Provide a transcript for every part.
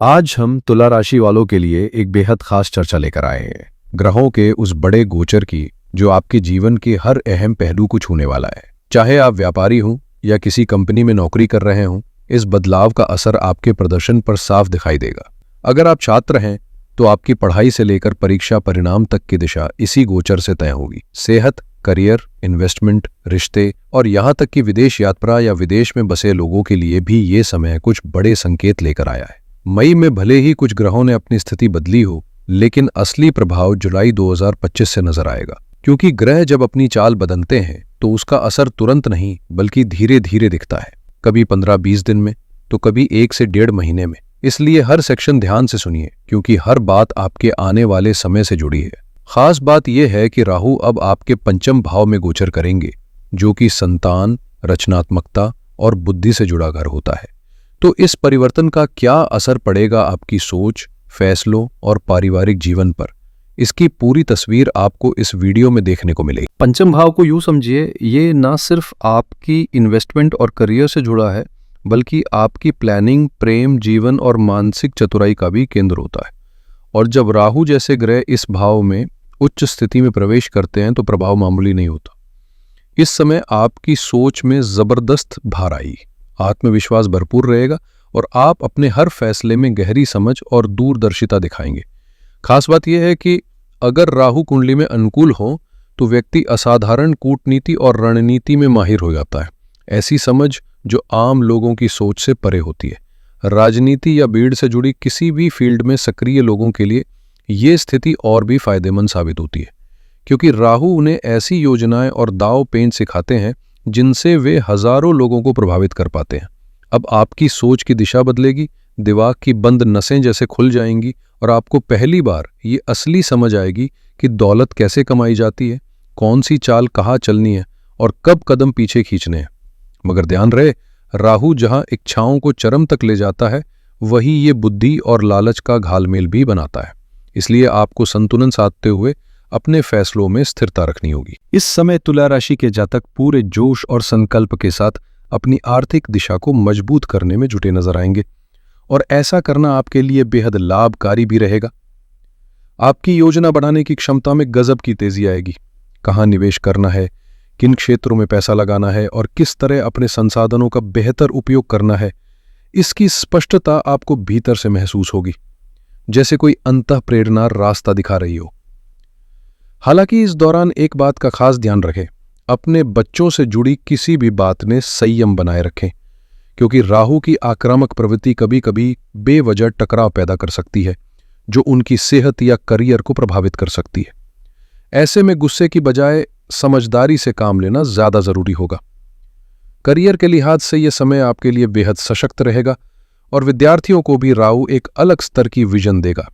आज हम तुला राशि वालों के लिए एक बेहद खास चर्चा लेकर आए हैं, ग्रहों के उस बड़े गोचर की जो आपके जीवन के हर अहम पहलू को छूने वाला है। चाहे आप व्यापारी हों या किसी कंपनी में नौकरी कर रहे हों, इस बदलाव का असर आपके प्रदर्शन पर साफ दिखाई देगा। अगर आप छात्र हैं तो आपकी पढ़ाई से लेकर परीक्षा परिणाम तक की दिशा इसी गोचर से तय होगी। सेहत, करियर, इन्वेस्टमेंट, रिश्ते और यहाँ तक कि विदेश यात्रा या विदेश में बसे लोगों के लिए भी ये समय कुछ बड़े संकेत लेकर आया है। मई में भले ही कुछ ग्रहों ने अपनी स्थिति बदली हो, लेकिन असली प्रभाव जुलाई 2025 से नजर आएगा, क्योंकि ग्रह जब अपनी चाल बदलते हैं तो उसका असर तुरंत नहीं बल्कि धीरे धीरे दिखता है, कभी 15-20 दिन में तो कभी 1 से 1.5 महीने में। इसलिए हर सेक्शन ध्यान से सुनिए, क्योंकि हर बात आपके आने वाले समय से जुड़ी है। खास बात यह है कि राहु अब आपके पंचम भाव में गोचर करेंगे, जो कि संतान, रचनात्मकता और बुद्धि से जुड़ा घर होता है। तो इस परिवर्तन का क्या असर पड़ेगा आपकी सोच, फैसलों और पारिवारिक जीवन पर, इसकी पूरी तस्वीर आपको इस वीडियो में देखने को मिलेगी। पंचम भाव को यूं समझिए, ये ना सिर्फ आपकी इन्वेस्टमेंट और करियर से जुड़ा है, बल्कि आपकी प्लानिंग, प्रेम, जीवन और मानसिक चतुराई का भी केंद्र होता है। और जब राहु जैसे ग्रह इस भाव में उच्च स्थिति में प्रवेश करते हैं तो प्रभाव मामूली नहीं होता। इस समय आपकी सोच में जबरदस्त भार आएगी, आत्मविश्वास भरपूर रहेगा और आप अपने हर फैसले में गहरी समझ और दूरदर्शिता दिखाएंगे। खास बात यह है कि अगर राहु कुंडली में अनुकूल हो तो व्यक्ति असाधारण कूटनीति और रणनीति में माहिर हो जाता है, ऐसी समझ जो आम लोगों की सोच से परे होती है। राजनीति या भीड़ से जुड़ी किसी भी फील्ड में सक्रिय लोगों के लिए ये स्थिति और भी फायदेमंद साबित होती है, क्योंकि राहु उन्हें ऐसी योजनाएं और दांव पेच सिखाते हैं जिनसे वे हजारों लोगों को प्रभावित कर पाते हैं। अब आपकी सोच की दिशा बदलेगी, दिमाग की बंद नसें जैसे खुल जाएंगी और आपको पहली बार ये असली समझ आएगी कि दौलत कैसे कमाई जाती है, कौन सी चाल कहाँ चलनी है और कब कदम पीछे खींचने हैं। मगर ध्यान रहे, राहु जहां इच्छाओं को चरम तक ले जाता है, वही ये बुद्धि और लालच का घालमेल भी बनाता है। इसलिए आपको संतुलन साधते हुए अपने फैसलों में स्थिरता रखनी होगी। इस समय तुला राशि के जातक पूरे जोश और संकल्प के साथ अपनी आर्थिक दिशा को मजबूत करने में जुटे नजर आएंगे, और ऐसा करना आपके लिए बेहद लाभकारी भी रहेगा। आपकी योजना बढ़ाने की क्षमता में गजब की तेजी आएगी। कहाँ निवेश करना है, किन क्षेत्रों में पैसा लगाना है और किस तरह अपने संसाधनों का बेहतर उपयोग करना है, इसकी स्पष्टता आपको भीतर से महसूस होगी, जैसे कोई अंतःप्रेरणा रास्ता दिखा रही हो। हालांकि इस दौरान एक बात का खास ध्यान रखें, अपने बच्चों से जुड़ी किसी भी बात में संयम बनाए रखें, क्योंकि राहु की आक्रामक प्रवृत्ति कभी कभी बेवजह टकराव पैदा कर सकती है, जो उनकी सेहत या करियर को प्रभावित कर सकती है। ऐसे में गुस्से की बजाय समझदारी से काम लेना ज्यादा जरूरी होगा। करियर के लिहाज से यह समय आपके लिए बेहद सशक्त रहेगा और विद्यार्थियों को भी राहु एक अलग स्तर की विजन देगा,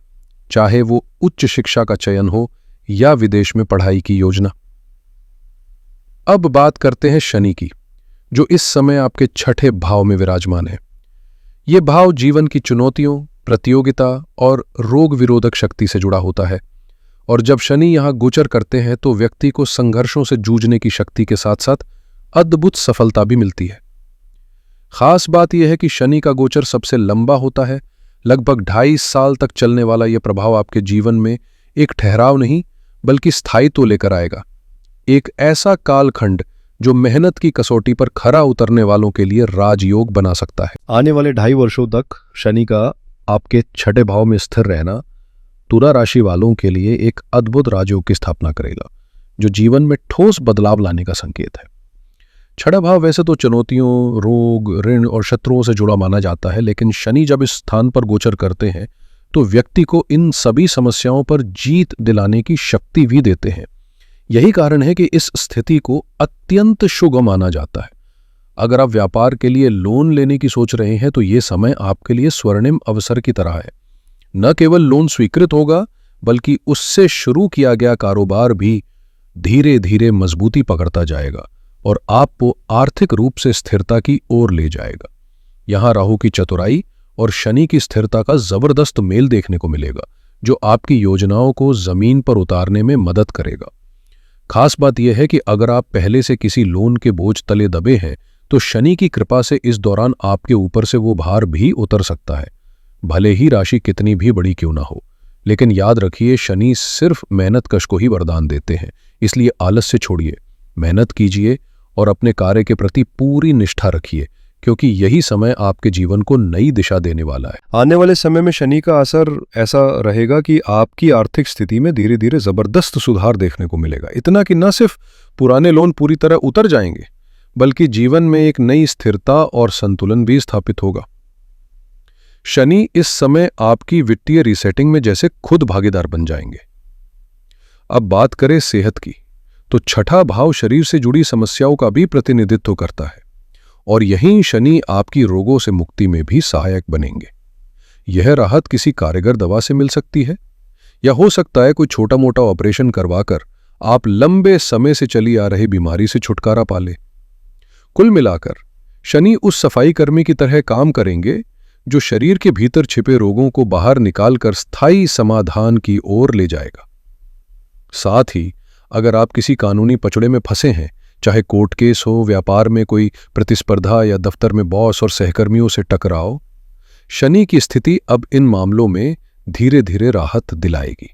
चाहे वो उच्च शिक्षा का चयन हो या विदेश में पढ़ाई की योजना। अब बात करते हैं शनि की, जो इस समय आपके छठे भाव में विराजमान है। ये भाव जीवन की चुनौतियों, प्रतियोगिता और रोग विरोधक शक्ति से जुड़ा होता है, और जब शनि यहां गोचर करते हैं तो व्यक्ति को संघर्षों से जूझने की शक्ति के साथ साथ अद्भुत सफलता भी मिलती है। खास बात यह है कि शनि का गोचर सबसे लंबा होता है। लगभग 2.5 साल तक चलने वाला यह प्रभाव आपके जीवन में एक ठहराव नहीं बल्कि स्थायित्व लेकर आएगा, एक ऐसा कालखंड जो मेहनत की कसौटी पर खरा उतरने वालों के लिए राजयोग बना सकता है। आने वाले 2.5 वर्षों तक शनि का आपके छठे भाव में स्थिर रहना तुला राशि वालों के लिए एक अद्भुत राजयोग की स्थापना करेगा, जो जीवन में ठोस बदलाव लाने का संकेत है। छठा भाव वैसे तो चुनौतियों, रोग, ऋण और शत्रुओं से जुड़ा माना जाता है, लेकिन शनि जब इस स्थान पर गोचर करते हैं तो व्यक्ति को इन सभी समस्याओं पर जीत दिलाने की शक्ति भी देते हैं। यही कारण है कि इस स्थिति को अत्यंत शुभ माना जाता है। अगर आप व्यापार के लिए लोन लेने की सोच रहे हैं तो ये समय आपके लिए स्वर्णिम अवसर की तरह है। न केवल लोन स्वीकृत होगा, बल्कि उससे शुरू किया गया कारोबार भी धीरे धीरे मजबूती पकड़ता जाएगा और आपको आर्थिक रूप से स्थिरता की ओर ले जाएगा। यहां राहु की चतुराई और शनि की स्थिरता का जबरदस्त मेल देखने को मिलेगा, जो आपकी योजनाओं को जमीन पर उतारने में मदद करेगा। खास बात यह है कि अगर आप पहले से किसी लोन के बोझ तले दबे हैं तो शनि की कृपा से इस दौरान आपके ऊपर से वो भार भी उतर सकता है, भले ही राशि कितनी भी बड़ी क्यों ना हो। लेकिन याद रखिए, शनि सिर्फ मेहनतकश को ही वरदान देते हैं, इसलिए आलस्य छोड़िए, मेहनत कीजिए और अपने कार्य के प्रति पूरी निष्ठा रखिए, क्योंकि यही समय आपके जीवन को नई दिशा देने वाला है। आने वाले समय में शनि का असर ऐसा रहेगा कि आपकी आर्थिक स्थिति में धीरे धीरे जबरदस्त सुधार देखने को मिलेगा। इतना कि न सिर्फ पुराने लोन पूरी तरह उतर जाएंगे, बल्कि जीवन में एक नई स्थिरता और संतुलन भी स्थापित होगा। शनि इस समय आपकी वित्तीय रीसेटिंग में जैसे खुद भागीदार बन जाएंगे। अब बात करें सेहत की, तो छठा भाव शरीर से जुड़ी समस्याओं का भी प्रतिनिधित्व करता है, और यहीं शनि आपकी रोगों से मुक्ति में भी सहायक बनेंगे। यह राहत किसी कारगर दवा से मिल सकती है, या हो सकता है कोई छोटा मोटा ऑपरेशन करवाकर आप लंबे समय से चली आ रही बीमारी से छुटकारा पा ले। कुल मिलाकर शनि उस सफाई कर्मी की तरह काम करेंगे जो शरीर के भीतर छिपे रोगों को बाहर निकालकर स्थायी समाधान की ओर ले जाएगा। साथ ही अगर आप किसी कानूनी पचड़े में फंसे हैं, चाहे कोर्ट केस हो, व्यापार में कोई प्रतिस्पर्धा या दफ्तर में बॉस और सहकर्मियों से टकराव, शनि की स्थिति अब इन मामलों में धीरे धीरे राहत दिलाएगी।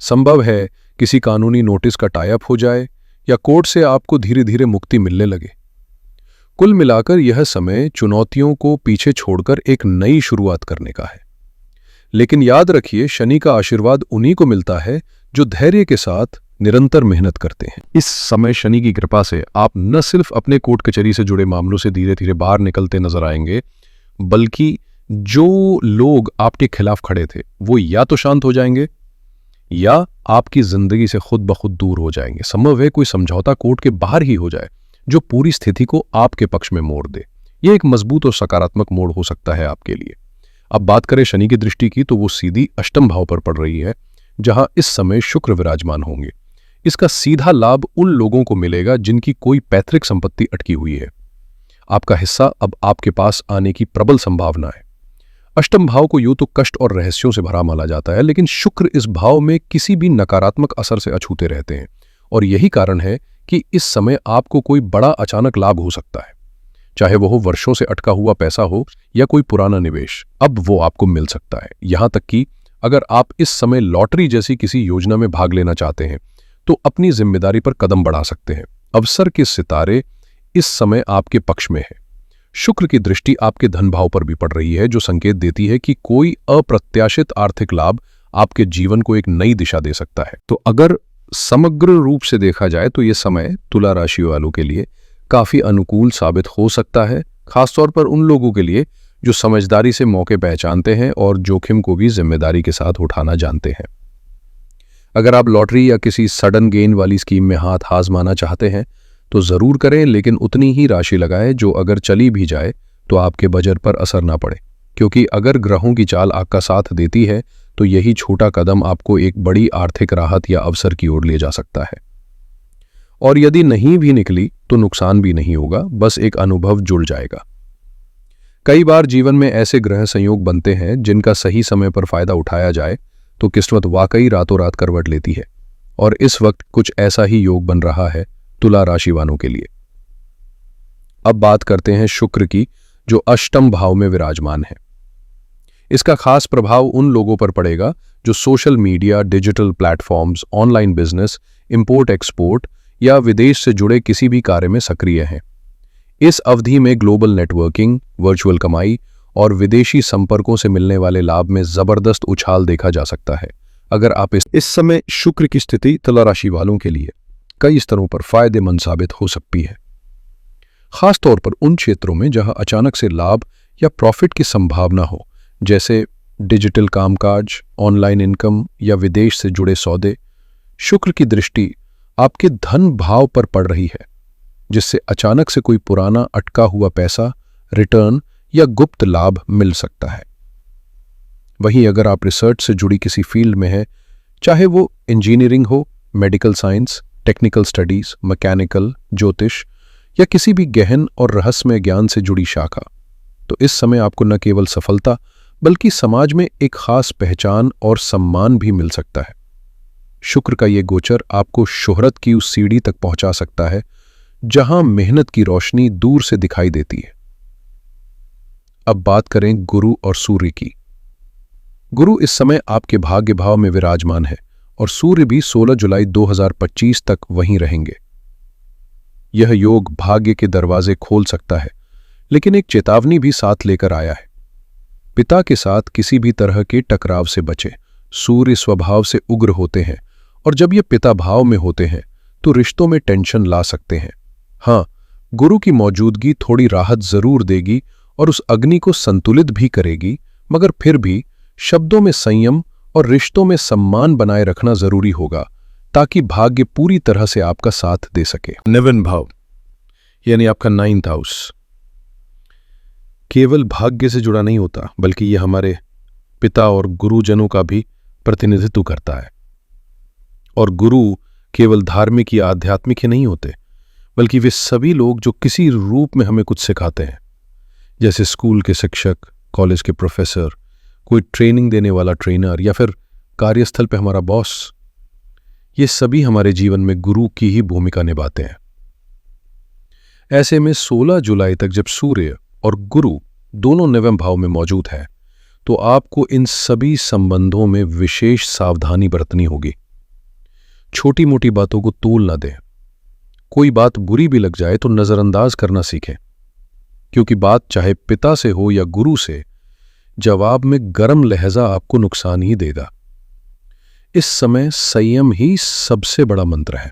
संभव है किसी कानूनी नोटिस का टाई अप हो जाए या कोर्ट से आपको धीरे धीरे मुक्ति मिलने लगे। कुल मिलाकर यह समय चुनौतियों को पीछे छोड़कर एक नई शुरुआत करने का है। लेकिन याद रखिए, शनि का आशीर्वाद उन्हीं को मिलता है जो धैर्य के साथ निरंतर मेहनत करते हैं। इस समय शनि की कृपा से आप न सिर्फ अपने कोर्ट कचहरी से जुड़े मामलों से धीरे धीरे बाहर निकलते नजर आएंगे, बल्कि जो लोग आपके खिलाफ खड़े थे वो या तो शांत हो जाएंगे या आपकी जिंदगी से खुद ब खुद दूर हो जाएंगे। संभव है कोई समझौता कोर्ट के बाहर ही हो जाए जो पूरी स्थिति को आपके पक्ष में मोड़ दे। यह एक मजबूत और सकारात्मक मोड़ हो सकता है आपके लिए। अब बात करें शनि की दृष्टि की, तो वो सीधी अष्टम भाव पर पड़ रही है, जहां इस समय शुक्र विराजमान होंगे। इसका सीधा लाभ उन लोगों को मिलेगा जिनकी कोई पैतृक संपत्ति अटकी हुई है। आपका हिस्सा अब आपके पास आने की प्रबल संभावना है। अष्टम भाव को यूं तो कष्ट और रहस्यों से भरा माना जाता है, लेकिन शुक्र इस भाव में किसी भी नकारात्मक असर से अछूते रहते हैं, और यही कारण है कि इस समय आपको कोई बड़ा अचानक लाभ हो सकता है। चाहे वो वर्षों से अटका हुआ पैसा हो या कोई पुराना निवेश, अब वो आपको मिल सकता है। यहां तक कि अगर आप इस समय लॉटरी जैसी किसी योजना में भाग लेना चाहते हैं तो अपनी जिम्मेदारी पर कदम बढ़ा सकते हैं। अवसर के सितारे इस समय आपके पक्ष में है। शुक्र की दृष्टि आपके धन भाव पर भी पड़ रही है, जो संकेत देती है कि कोई अप्रत्याशित आर्थिक लाभ आपके जीवन को एक नई दिशा दे सकता है। तो अगर समग्र रूप से देखा जाए तो यह समय तुला राशि वालों के लिए काफी अनुकूल साबित हो सकता है, खासतौर पर उन लोगों के लिए जो समझदारी से मौके पहचानते हैं और जोखिम को भी जिम्मेदारी के साथ उठाना जानते हैं। अगर आप लॉटरी या किसी सडन गेन वाली स्कीम में हाथ आजमाना चाहते हैं तो जरूर करें, लेकिन उतनी ही राशि लगाएं जो अगर चली भी जाए तो आपके बजट पर असर ना पड़े, क्योंकि अगर ग्रहों की चाल आपका साथ देती है तो यही छोटा कदम आपको एक बड़ी आर्थिक राहत या अवसर की ओर ले जा सकता है। और यदि नहीं भी निकली तो नुकसान भी नहीं होगा, बस एक अनुभव जुड़ जाएगा। कई बार जीवन में ऐसे ग्रह संयोग बनते हैं जिनका सही समय पर फायदा उठाया जाए तो किस्मत वाकई रातों रात करवट लेती है, और इस वक्त कुछ ऐसा ही योग बन रहा है तुला राशि वालों के लिए। अब बात करते हैं शुक्र की, जो अष्टम भाव में विराजमान है। इसका खास प्रभाव उन लोगों पर पड़ेगा जो social media, digital platforms, online business, import export या विदेश से जुड़े किसी भी कार्य में सक्रिय हैं। इस अवधि में ग्लोबल नेटवर्किंग, वर्चुअल कमाई और विदेशी संपर्कों से मिलने वाले लाभ में जबरदस्त उछाल देखा जा सकता है। अगर आप इस समय शुक्र की स्थिति तुला राशि वालों के लिए कई स्तरों पर फायदेमंद साबित हो सकती है, खासतौर पर उन क्षेत्रों में जहां अचानक से लाभ या प्रॉफिट की संभावना हो, जैसे डिजिटल कामकाज, ऑनलाइन इनकम या विदेश से जुड़े सौदे। शुक्र की दृष्टि आपके धन भाव पर पड़ रही है, जिससे अचानक से कोई पुराना अटका हुआ पैसा, रिटर्न या गुप्त लाभ मिल सकता है। वहीं अगर आप रिसर्च से जुड़ी किसी फील्ड में हैं, चाहे वो इंजीनियरिंग हो, medical science, technical studies, mechanical, ज्योतिष या किसी भी गहन और रहस्यमय ज्ञान से जुड़ी शाखा, तो इस समय आपको न केवल सफलता बल्कि समाज में एक खास पहचान और सम्मान भी मिल सकता है। शुक्र का ये गोचर आपको शोहरत की उस सीढ़ी तक पहुंचा सकता है जहां मेहनत की रोशनी दूर से दिखाई देती है। अब बात करें गुरु और सूर्य की, गुरु इस समय आपके भाग्य भाव में विराजमान है और सूर्य भी 16 जुलाई 2025 तक वहीं रहेंगे। यह योग भाग्य के दरवाजे खोल सकता है, लेकिन एक चेतावनी भी साथ लेकर आया है। पिता के साथ किसी भी तरह के टकराव से बचें। सूर्य स्वभाव से उग्र होते हैं और जब ये पिता भाव में होते हैं तो रिश्तों में टेंशन ला सकते हैं। हाँ, गुरु की मौजूदगी थोड़ी राहत जरूर देगी और उस अग्नि को संतुलित भी करेगी, मगर फिर भी शब्दों में संयम और रिश्तों में सम्मान बनाए रखना जरूरी होगा ताकि भाग्य पूरी तरह से आपका साथ दे सके। 9वां भाव यानी आपका 9th हाउस केवल भाग्य से जुड़ा नहीं होता, बल्कि यह हमारे पिता और गुरुजनों का भी प्रतिनिधित्व करता है। और गुरु केवल धार्मिक या आध्यात्मिक ही नहीं होते, बल्कि वे सभी लोग जो किसी रूप में हमें कुछ सिखाते हैं, जैसे स्कूल के शिक्षक, कॉलेज के प्रोफेसर, कोई ट्रेनिंग देने वाला ट्रेनर या फिर कार्यस्थल पे हमारा बॉस। ये सभी हमारे जीवन में गुरु की ही भूमिका निभाते हैं। ऐसे में 16 जुलाई तक जब सूर्य और गुरु दोनों 9वें भाव में मौजूद है, तो आपको इन सभी संबंधों में विशेष सावधानी बरतनी होगी। छोटी मोटी बातों को तूल न दें। कोई बात बुरी भी लग जाए तो नजरअंदाज करना सीखें, क्योंकि बात चाहे पिता से हो या गुरु से, जवाब में गर्म लहजा आपको नुकसान ही देगा। इस समय संयम ही सबसे बड़ा मंत्र है।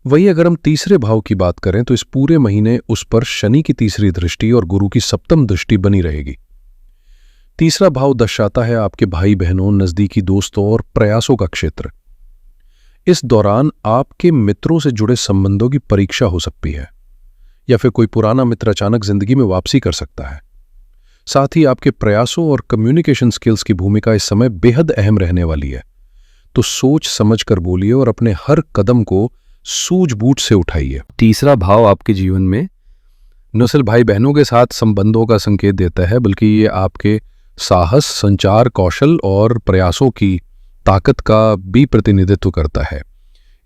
वही अगर हम तीसरे भाव की बात करें तो इस पूरे महीने उस पर शनि की तीसरी दृष्टि और गुरु की सप्तम दृष्टि बनी रहेगी। तीसरा भाव दर्शाता है आपके भाई बहनों, नजदीकी दोस्तों और प्रयासों का क्षेत्र। इस दौरान आपके मित्रों से जुड़े संबंधों की परीक्षा हो सकती है, या फिर कोई पुराना मित्र अचानक जिंदगी में वापसी कर सकता है। साथ ही आपके प्रयासों और कम्युनिकेशन स्किल्स की भूमिका इस समय बेहद अहम रहने वाली है। तो सोच समझ कर बोलिए और अपने हर कदम को सूझबूझ से उठाइए। तीसरा भाव आपके जीवन में न सिर्फ भाई बहनों के साथ संबंधों का संकेत देता है, बल्कि ये आपके साहस, संचार कौशल और प्रयासों की ताकत का भी प्रतिनिधित्व करता है।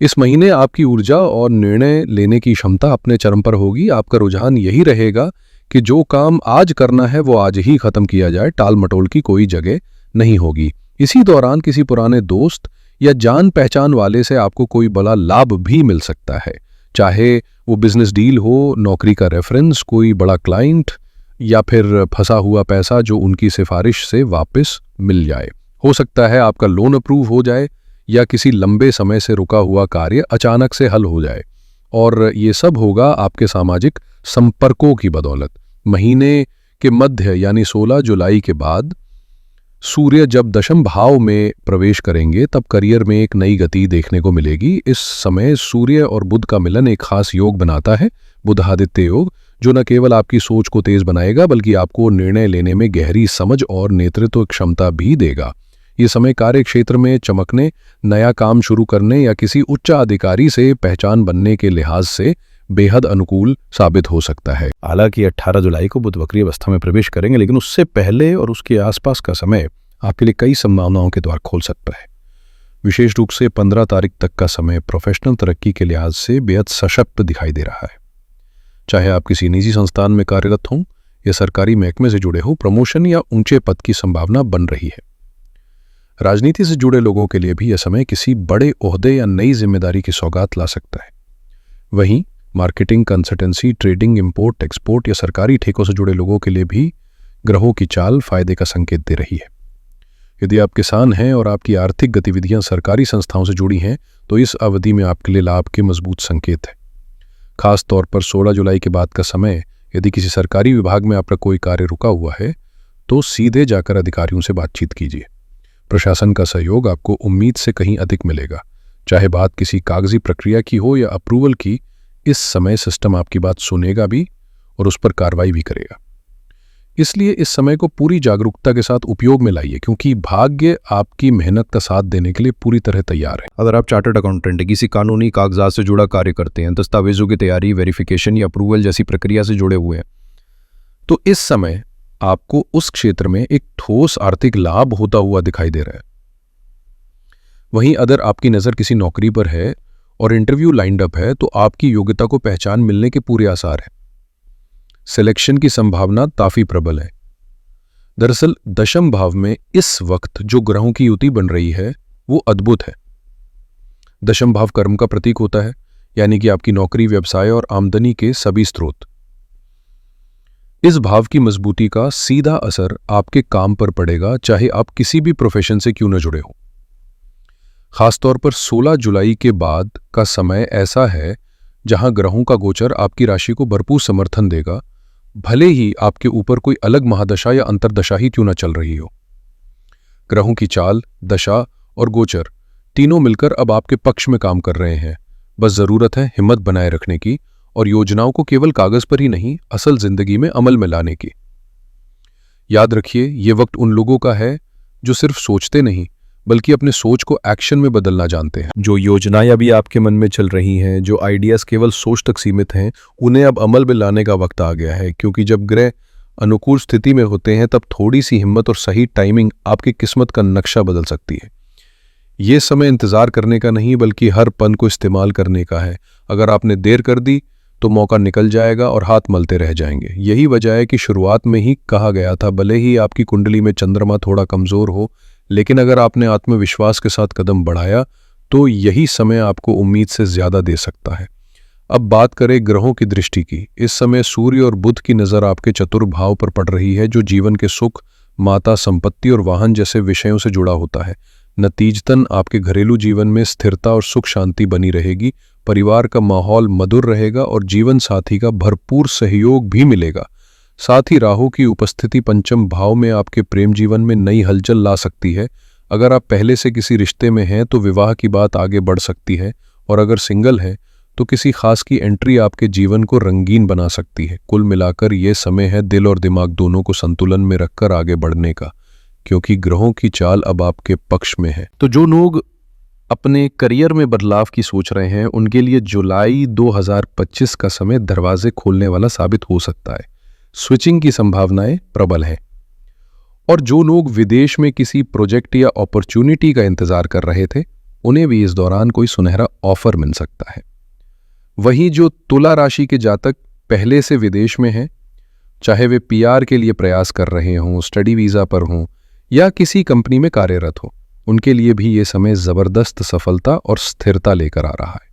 इस महीने आपकी ऊर्जा और निर्णय लेने की क्षमता अपने चरम पर होगी। आपका रुझान यही रहेगा कि जो काम आज करना है वो आज ही खत्म किया जाए, टाल मटोल की कोई जगह नहीं होगी। इसी दौरान किसी पुराने दोस्त या जान पहचान वाले से आपको कोई बड़ा लाभ भी मिल सकता है, चाहे वो बिजनेस डील हो, नौकरी का रेफरेंस, कोई बड़ा क्लाइंट या फिर फंसा हुआ पैसा जो उनकी सिफारिश से वापस मिल जाए। हो सकता है आपका लोन अप्रूव हो जाए या किसी लंबे समय से रुका हुआ कार्य अचानक से हल हो जाए, और ये सब होगा आपके सामाजिक संपर्कों की बदौलत। महीने के मध्य यानी 16 जुलाई के बाद सूर्य जब दशम भाव में प्रवेश करेंगे तब करियर में एक नई गति देखने को मिलेगी। इस समय सूर्य और बुध का मिलन एक खास योग बनाता है, बुधादित्य योग, जो न केवल आपकी सोच को तेज बनाएगा बल्कि आपको निर्णय लेने में गहरी समझ और नेतृत्व क्षमता भी देगा। ये समय कार्य क्षेत्र में चमकने, नया काम शुरू करने या किसी उच्च अधिकारी से पहचान बनने के लिहाज से बेहद अनुकूल साबित हो सकता है। हालांकि 18 जुलाई को बुध वक्री अवस्था में प्रवेश करेंगे, लेकिन उससे पहले और उसके आसपास का समय आपके लिए कई संभावनाओं के द्वार खोल सकता है। विशेष रूप से 15 तारीख तक का समय प्रोफेशनल तरक्की के लिहाज से बेहद सशक्त दिखाई दे रहा है। चाहे आप किसी निजी संस्थान में कार्यरत हों या सरकारी महकमे से जुड़े हो, प्रमोशन या ऊंचे पद की संभावना बन रही है। राजनीति से जुड़े लोगों के लिए भी यह समय किसी बड़े ओहदे या नई जिम्मेदारी की सौगात ला सकता है। वहीं marketing, consultancy, trading, import export या सरकारी ठेकों से जुड़े लोगों के लिए भी ग्रहों की चाल फायदे का संकेत दे रही है। यदि आप किसान हैं और आपकी आर्थिक गतिविधियां सरकारी संस्थाओं से जुड़ी हैं, तो इस अवधि में आपके लिए लाभ के मजबूत संकेत है। खास तौर पर 16 जुलाई के बाद का समय, यदि किसी सरकारी विभाग में आपका कोई कार्य रुका हुआ है तो सीधे जाकर अधिकारियों से बातचीत कीजिए। प्रशासन का सहयोग आपको उम्मीद से कहीं अधिक मिलेगा। चाहे बात किसी कागजी प्रक्रिया की हो या अप्रूवल की, इस समय सिस्टम आपकी बात सुनेगा भी और उस पर कार्रवाई भी करेगा। इसलिए इस समय को पूरी जागरूकता के साथ उपयोग में लाइए, क्योंकि भाग्य आपकी मेहनत का साथ देने के लिए पूरी तरह तैयार है। अगर आप चार्टर्ड अकाउंटेंट हैं, किसी कानूनी कागजात से जुड़ा कार्य करते हैं, दस्तावेजों की तैयारी, वेरिफिकेशन या अप्रूवल जैसी प्रक्रिया से जुड़े हुए हैं, तो इस समय आपको उस क्षेत्र में एक ठोस आर्थिक लाभ होता हुआ दिखाई दे रहा है। वहीं अगर आपकी नज़र किसी नौकरी पर है और इंटरव्यू लाइंड अप है, तो आपकी योग्यता को पहचान मिलने के पूरे आसार हैं। सिलेक्शन की संभावना काफी प्रबल है। दरअसल दशम भाव में इस वक्त जो ग्रहों की युति बन रही है वो अद्भुत है। दशम भाव कर्म का प्रतीक होता है, यानी कि आपकी नौकरी, व्यवसाय और आमदनी के सभी स्रोत। इस भाव की मजबूती का सीधा असर आपके काम पर पड़ेगा, चाहे आप किसी भी प्रोफेशन से क्यों न जुड़े हो। खासतौर पर 16 जुलाई के बाद का समय ऐसा है जहां ग्रहों का गोचर आपकी राशि को भरपूर समर्थन देगा, भले ही आपके ऊपर कोई अलग महादशा या अंतर्दशा ही क्यों न चल रही हो। ग्रहों की चाल, दशा और गोचर तीनों मिलकर अब आपके पक्ष में काम कर रहे हैं। बस जरूरत है हिम्मत बनाए रखने की और योजनाओं को केवल कागज पर ही नहीं, असल जिंदगी में अमल में लाने की। याद रखिए, ये वक्त उन लोगों का है जो सिर्फ सोचते नहीं बल्कि अपने सोच को एक्शन में बदलना जानते हैं। जो योजनाएं अभी आपके मन में चल रही हैं, जो आइडियाज केवल सोच तक सीमित हैं, उन्हें अब अमल में लाने का वक्त आ गया है, क्योंकि जब ग्रह अनुकूल स्थिति में होते हैं तब थोड़ी सी हिम्मत और सही टाइमिंग आपकी किस्मत का नक्शा बदल सकती है। ये समय इंतजार करने का नहीं बल्कि हर पल को इस्तेमाल करने का है। अगर आपने देर कर दी तो मौका निकल जाएगा और हाथ मलते रह जाएंगे। यही वजह है कि शुरुआत में ही कहा गया था, भले ही आपकी कुंडली में चंद्रमा थोड़ा कमजोर हो, लेकिन अगर आपने आत्मविश्वास के साथ कदम बढ़ाया तो यही समय आपको उम्मीद से ज्यादा दे सकता है। अब बात करें ग्रहों की दृष्टि की। इस समय सूर्य और बुध की नजर आपके चतुर्भाव पर पड़ रही है, जो जीवन के सुख, माता, संपत्ति और वाहन जैसे विषयों से जुड़ा होता है। नतीजतन आपके घरेलू जीवन में स्थिरता और सुख शांति बनी रहेगी, परिवार का माहौल मधुर रहेगा और जीवन साथी का भरपूर सहयोग भी मिलेगा। साथ ही राहु की उपस्थिति पंचम भाव में आपके प्रेम जीवन में नई हलचल ला सकती है। अगर आप पहले से किसी रिश्ते में हैं तो विवाह की बात आगे बढ़ सकती है, और अगर सिंगल हैं तो किसी खास की एंट्री आपके जीवन को रंगीन बना सकती है। कुल मिलाकर ये समय है दिल और दिमाग दोनों को संतुलन में रखकर आगे बढ़ने का, क्योंकि ग्रहों की चाल अब आपके पक्ष में है। तो जो लोग अपने करियर में बदलाव की सोच रहे हैं, उनके लिए जुलाई 2025 का समय दरवाजे खोलने वाला साबित हो सकता है। स्विचिंग की संभावनाएं प्रबल हैं। और जो लोग विदेश में किसी प्रोजेक्ट या अपॉर्चुनिटी का इंतजार कर रहे थे, उन्हें भी इस दौरान कोई सुनहरा ऑफर मिल सकता है। वहीं जो तुला राशि के जातक पहले से विदेश में हैं, चाहे वे पीआर के लिए प्रयास कर रहे हों, स्टडी वीजा पर हों या किसी कंपनी में कार्यरत हो, उनके लिए भी ये समय जबरदस्त सफलता और स्थिरता लेकर आ रहा है।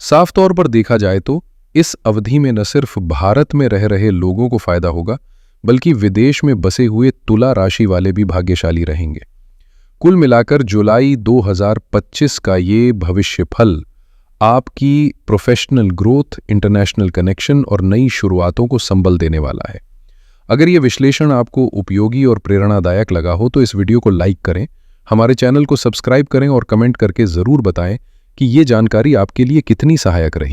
साफ तौर पर देखा जाए तो इस अवधि में न सिर्फ भारत में रह रहे लोगों को फायदा होगा, बल्कि विदेश में बसे हुए तुला राशि वाले भी भाग्यशाली रहेंगे। कुल मिलाकर जुलाई 2025 का ये भविष्य फल आपकी प्रोफेशनल ग्रोथ, इंटरनेशनल कनेक्शन और नई शुरुआतों को संबल देने वाला है। अगर ये विश्लेषण आपको उपयोगी और प्रेरणादायक लगा हो तो इस वीडियो को लाइक करें, हमारे चैनल को सब्सक्राइब करें और कमेंट करके ज़रूर बताएं कि ये जानकारी आपके लिए कितनी सहायक रही।